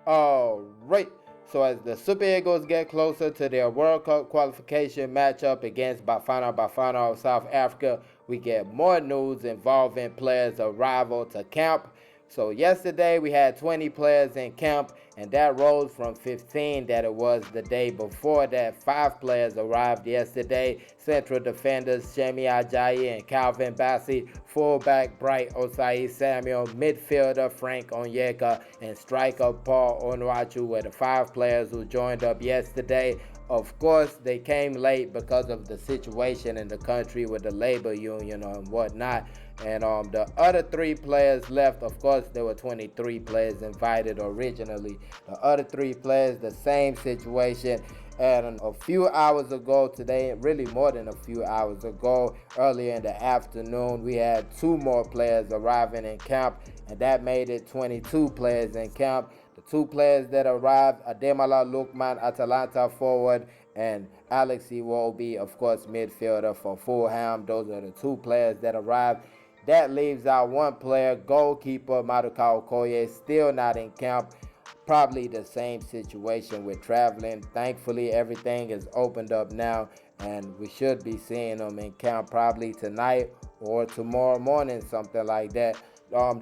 Alright, so as the Super Eagles get closer to their World Cup qualification matchup against Bafana of South Africa, we get more news involving players' arrival to camp. So yesterday we had 20 players in camp, and that rose from 15 that it was the day before that. 5 players arrived yesterday. Central defenders Shemi Ajayi and Calvin Bassey, fullback Bright Osai Samuel, midfielder Frank Onyeka, and striker Paul Onuachu were the 5 players who joined up yesterday. Of course, they came late because of the situation in the country with the labor union and whatnot. And the other 3 players left. Of course, there were 23 players invited originally. The other 3 players, the same situation. And a few hours ago today, really more than a few hours ago, earlier in the afternoon, we had 2 more players arriving in camp, and that made it 22 players in camp. The 2 players that arrived, Ademola Lookman, Atalanta forward, and Alex Iwobi, of course, midfielder for Fulham. Those are the 2 players that arrived. That leaves out 1 player, goalkeeper Maduka Okoye, still not in camp. Probably the same situation with traveling. Thankfully, everything is opened up now, and we should be seeing him in camp probably tonight or tomorrow morning, something like that.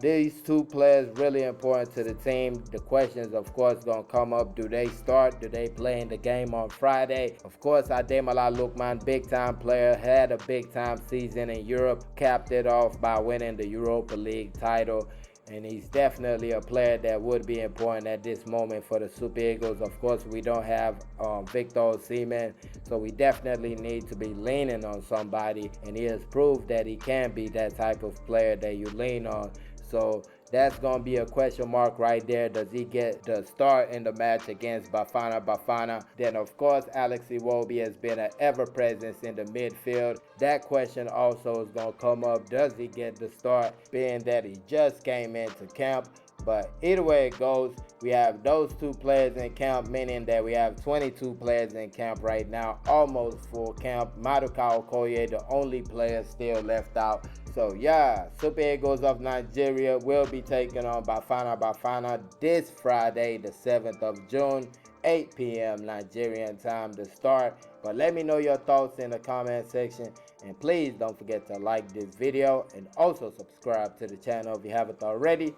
These 2 players really important to the team. The questions, of course, gonna come up. Do they start? Do they play in the game on Friday? Of course, Ademola Lookman, big time player, had a big time season in Europe, capped it off by winning the Europa League title. And he's definitely a player that would be important at this moment for the Super Eagles. Of course, we don't have Victor Osimhen, so we definitely need to be leaning on somebody. And he has proved that he can be that type of player that you lean on. So that's going to be a question mark right there. Does he get the start in the match against Bafana? Then, of course, Alex Iwobi has been an ever-presence in the midfield. That question also is going to come up. Does he get the start, being that he just came into camp? But either way it goes, we have those 2 players in camp, meaning that we have 22 players in camp right now, almost full camp. Maduka Okoye, the only player still left out. So yeah, Super Eagles of Nigeria will be taking on Bafana this Friday, the 7th of June, 8 p.m. Nigerian time to start. But let me know your thoughts in the comment section. And please don't forget to like this video and also subscribe to the channel if you haven't already.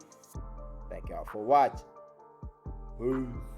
Thank y'all for watching. Peace.